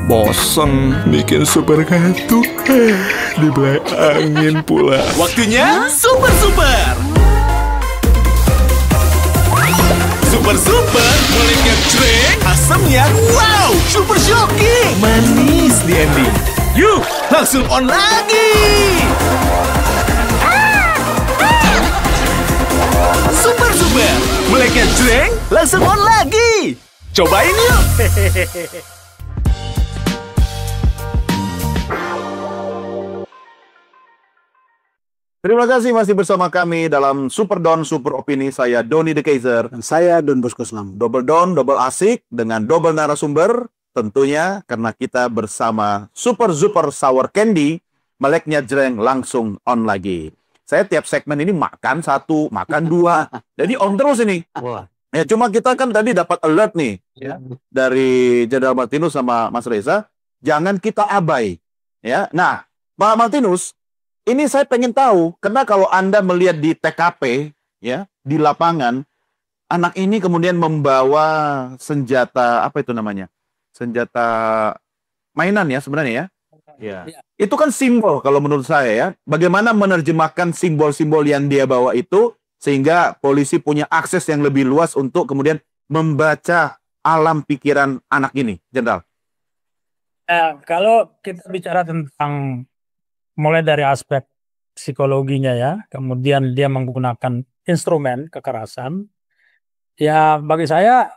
Bosen bikin super kartu, dibelai angin pula. Waktunya super. Super mulai ngejreng, asamnya wow, super shocking, manis di ending. Yuk, langsung on lagi. Super mulai ngejreng, langsung on lagi. Cobain yuk. Terima kasih masih bersama kami dalam Super Don Super Opini. Saya Doni The Kaiser. Dan saya Don Bosco Slam. Double Don, double asik dengan double narasumber. Tentunya karena kita bersama Super Sour Candy, meleknya jreng langsung on lagi. Saya tiap segmen ini makan satu, makan dua. Jadi on terus ini. Wah. Ya cuma kita kan tadi dapat alert nih ya, dari Jenderal Martinus sama Mas Reza. Jangan kita abai. Ya. Nah, Pak Martinus, ini saya pengen tahu, karena kalau Anda melihat di TKP, ya, di lapangan, anak ini kemudian membawa senjata, apa itu namanya? Senjata mainan ya sebenarnya ya. Ya. Itu kan simbol kalau menurut saya ya. Bagaimana menerjemahkan simbol-simbol yang dia bawa itu, sehingga polisi punya akses yang lebih luas untuk kemudian membaca alam pikiran anak ini, Jenderal. Kalau kita bicara tentang mulai dari aspek psikologinya ya, kemudian dia menggunakan instrumen kekerasan. Ya bagi saya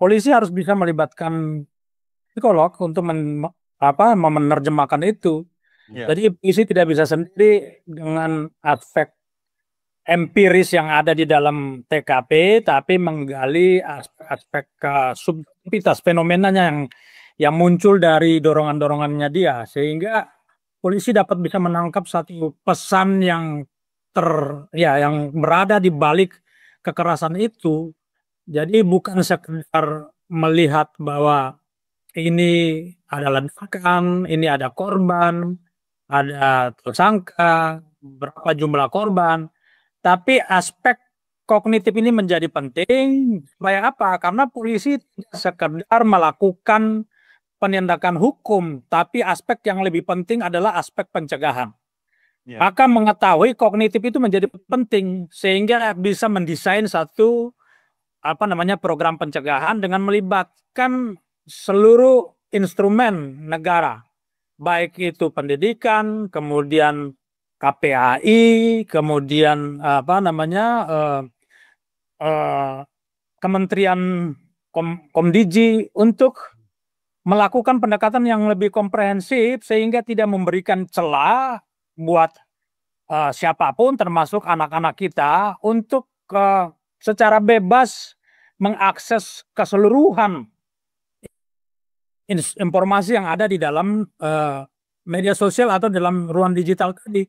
polisi harus bisa melibatkan psikolog untuk menerjemahkan itu. Yeah. Jadi polisi tidak bisa sendiri dengan aspek empiris yang ada di dalam TKP, tapi menggali aspek subjektivitas fenomenanya yang muncul dari dorongan-dorongannya dia, sehingga polisi dapat bisa menangkap satu pesan yang yang berada di balik kekerasan itu. Jadi bukan sekedar melihat bahwa ini ada ledakan, ini ada korban, ada tersangka, berapa jumlah korban, tapi aspek kognitif ini menjadi penting. Supaya apa? Karena polisi tidak sekedar melakukan penindakan hukum, tapi aspek yang lebih penting adalah aspek pencegahan. Yeah. Maka mengetahui kognitif itu menjadi penting, sehingga bisa mendesain satu program pencegahan dengan melibatkan seluruh instrumen negara, baik itu pendidikan, kemudian KPAI, kemudian Kementerian Komdiji untuk melakukan pendekatan yang lebih komprehensif, sehingga tidak memberikan celah buat siapapun termasuk anak-anak kita untuk secara bebas mengakses keseluruhan informasi yang ada di dalam media sosial atau dalam ruang digital tadi.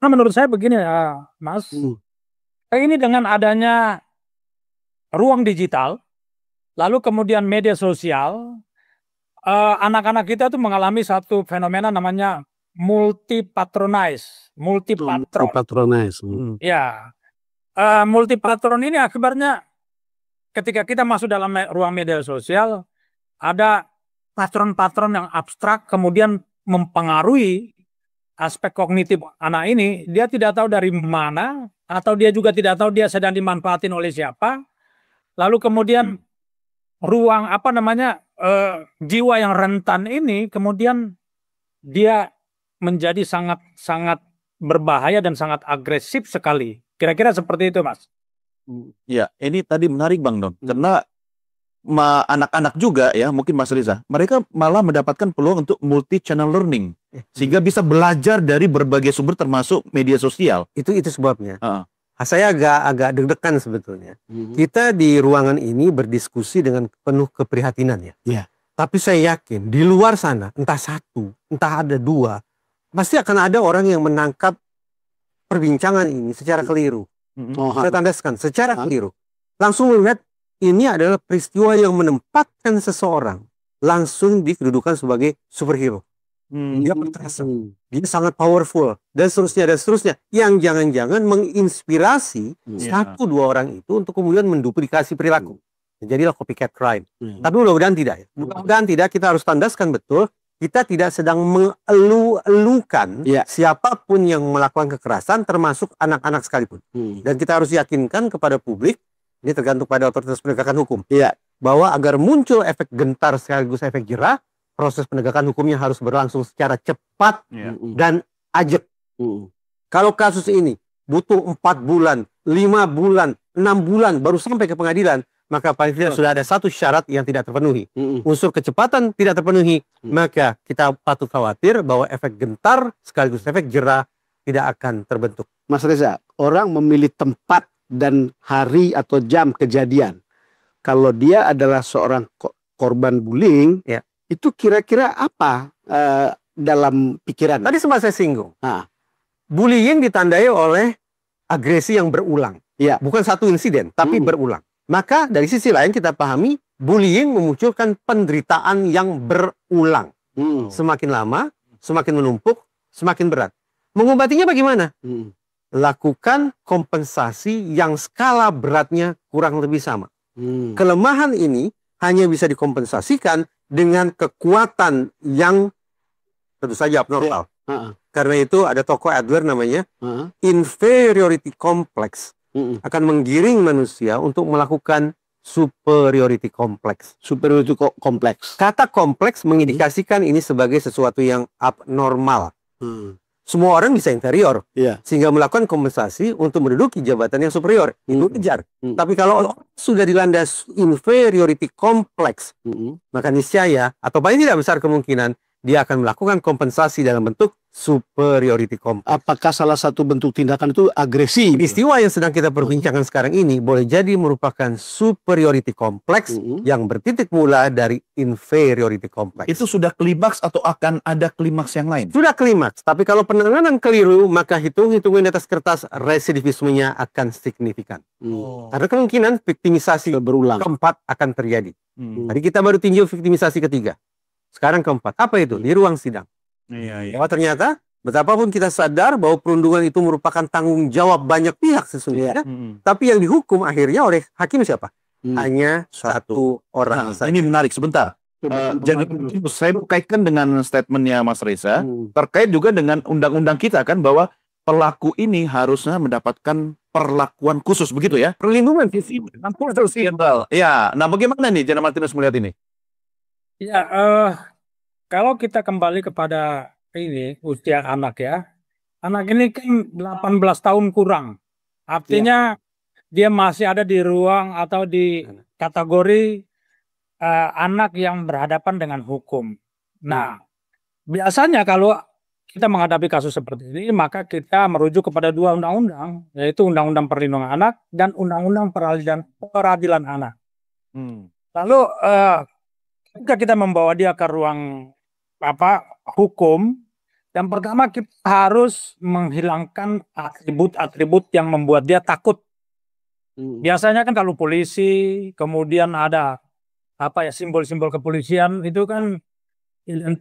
Nah, menurut saya begini ya Mas, ini dengan adanya ruang digital, lalu kemudian media sosial, anak-anak kita tuh mengalami satu fenomena namanya multipatron. Ya, multipatron ini akibatnya ketika kita masuk dalam ruang media sosial, ada patron-patron yang abstrak kemudian mempengaruhi aspek kognitif anak ini. Dia tidak tahu dari mana, atau dia juga tidak tahu dia sedang dimanfaatin oleh siapa. Lalu kemudian ruang jiwa yang rentan ini kemudian dia menjadi sangat berbahaya dan sangat agresif sekali. Kira-kira seperti itu, Mas. Ya, ini tadi menarik Bang Don, karena anak-anak juga ya, mungkin Mas Riza, mereka malah mendapatkan peluang untuk multi channel learning, sehingga bisa belajar dari berbagai sumber termasuk media sosial. Itu sebabnya. Saya agak deg-degan sebetulnya. Kita di ruangan ini berdiskusi dengan penuh keprihatinan ya. Yeah. Tapi saya yakin di luar sana, entah satu, entah ada dua, pasti akan ada orang yang menangkap perbincangan ini secara keliru. Saya tandaskan secara keliru. Langsung melihat ini adalah peristiwa yang menempatkan seseorang langsung di kedudukan sebagai superhero. Dia perkasa, dia sangat powerful, dan seterusnya, yang jangan-jangan menginspirasi satu dua orang itu untuk kemudian menduplikasi perilaku. Jadilah copycat crime. Tapi mudah-mudahan tidak. Ya. Mudah-mudahan tidak. Kita harus tandaskan betul. Kita tidak sedang mengeluh-elukan siapapun yang melakukan kekerasan, termasuk anak-anak sekalipun. Dan kita harus yakinkan kepada publik, ini tergantung pada otoritas penegakan hukum, bahwa agar muncul efek gentar sekaligus efek jerah, proses penegakan hukumnya harus berlangsung secara cepat dan ajak. Kalau kasus ini butuh 4 bulan, 5 bulan, 6 bulan baru sampai ke pengadilan, maka paling tidak sudah ada satu syarat yang tidak terpenuhi. Unsur kecepatan tidak terpenuhi, maka kita patut khawatir bahwa efek gentar sekaligus efek jerah tidak akan terbentuk. Mas Reza, orang memilih tempat dan hari atau jam kejadian. Kalau dia adalah seorang korban bullying, itu kira-kira apa dalam pikiran? Tadi sempat saya singgung. Bullying ditandai oleh agresi yang berulang. Bukan satu insiden, tapi berulang. Maka dari sisi lain kita pahami bullying memunculkan penderitaan yang berulang. Semakin lama, semakin menumpuk, semakin berat. Mengobatinya bagaimana? Lakukan kompensasi yang skala beratnya kurang lebih sama. Kelemahan ini hanya bisa dikompensasikan dengan kekuatan yang tentu saja abnormal. Karena itu ada tokoh Adler namanya inferiority complex. Akan menggiring manusia untuk melakukan superiority complex. Superiority kompleks. Kata kompleks mengindikasikan ini sebagai sesuatu yang abnormal. Semua orang bisa inferior, sehingga melakukan kompensasi untuk menduduki jabatan yang superior. Itu kejar. Tapi kalau sudah dilanda inferiority complex, maka niscaya atau paling tidak besar kemungkinan dia akan melakukan kompensasi dalam bentuk superiority complex. Apakah salah satu bentuk tindakan itu agresi? Peristiwa yang sedang kita perbincangkan sekarang ini boleh jadi merupakan superiority complex yang bertitik mula dari inferiority complex. Itu sudah klimaks atau akan ada klimaks yang lain? Sudah klimaks, tapi kalau penanganan keliru, maka hitung-hitungan di atas kertas residivismenya akan signifikan. Karena kemungkinan viktimisasi berulang keempat akan terjadi. Tadi kita baru tinjau viktimisasi ketiga. Sekarang keempat. Apa itu? Di ruang sidang. Bahwa ternyata betapapun kita sadar bahwa perundungan itu merupakan tanggung jawab banyak pihak sesungguhnya. Tapi yang dihukum akhirnya oleh hakim siapa? Hanya satu orang. Ini menarik sebentar. Jadi saya kaitkan dengan statementnya Mas Reza terkait juga dengan undang-undang kita kan bahwa pelaku ini harusnya mendapatkan perlakuan khusus begitu ya? Perlindungan fisik. Ya, nah bagaimana nih Jenderal Martinus melihat ini? Ya, kalau kita kembali kepada ini usia anak ya, anak ini kan 18 tahun kurang, artinya dia masih ada di ruang atau di kategori anak yang berhadapan dengan hukum. Nah, biasanya kalau kita menghadapi kasus seperti ini, maka kita merujuk kepada dua undang-undang, yaitu Undang-Undang Perlindungan Anak dan Undang-Undang Peradilan Anak. Lalu ketika kita membawa dia ke ruang hukum, yang pertama kita harus menghilangkan atribut-atribut yang membuat dia takut. Biasanya kan kalau polisi, kemudian ada simbol-simbol kepolisian itu kan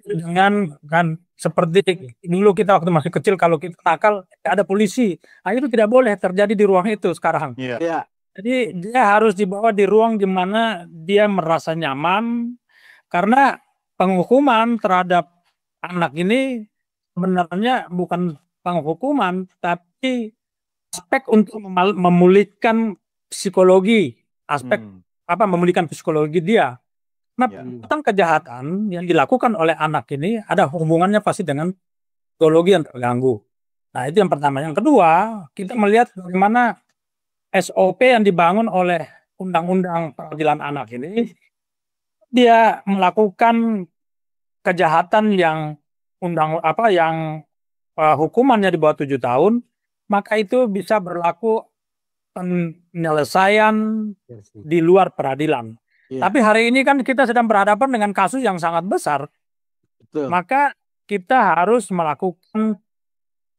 dengan kan seperti dulu kita waktu masih kecil kalau kita nakal ada polisi, itu tidak boleh terjadi di ruang itu sekarang. Jadi dia harus dibawa di ruang di mana dia merasa nyaman. Karena penghukuman terhadap anak ini sebenarnya bukan penghukuman, tapi aspek untuk memulihkan psikologi, memulihkan psikologi dia. Nah, tentang kejahatan yang dilakukan oleh anak ini ada hubungannya pasti dengan psikologi yang terganggu. Nah, itu yang pertama. Yang kedua, kita melihat bagaimana SOP yang dibangun oleh Undang-Undang Peradilan Anak ini. Dia melakukan kejahatan yang hukumannya di bawah 7 tahun, maka itu bisa berlaku penyelesaian di luar peradilan. Tapi hari ini kan kita sedang berhadapan dengan kasus yang sangat besar. Maka kita harus melakukan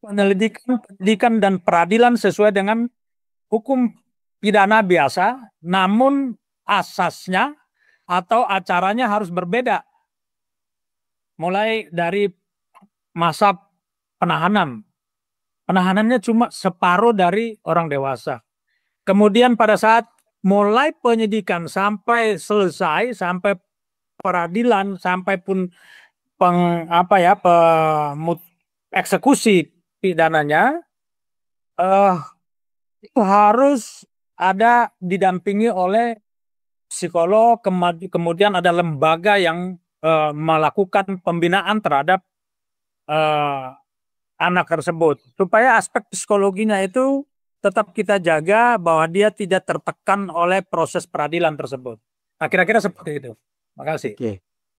penyelidikan dan peradilan sesuai dengan hukum pidana biasa, namun asasnya atau acaranya harus berbeda. Mulai dari masa penahanan. Penahanannya cuma separuh dari orang dewasa. Kemudian pada saat mulai penyidikan sampai selesai, sampai peradilan, sampai pun eksekusi pidananya, itu harus ada didampingi oleh psikolog, kemudian ada lembaga yang melakukan pembinaan terhadap anak tersebut, supaya aspek psikologinya itu tetap kita jaga bahwa dia tidak tertekan oleh proses peradilan tersebut. Nah, kira-kira seperti itu. Makasih. Oke.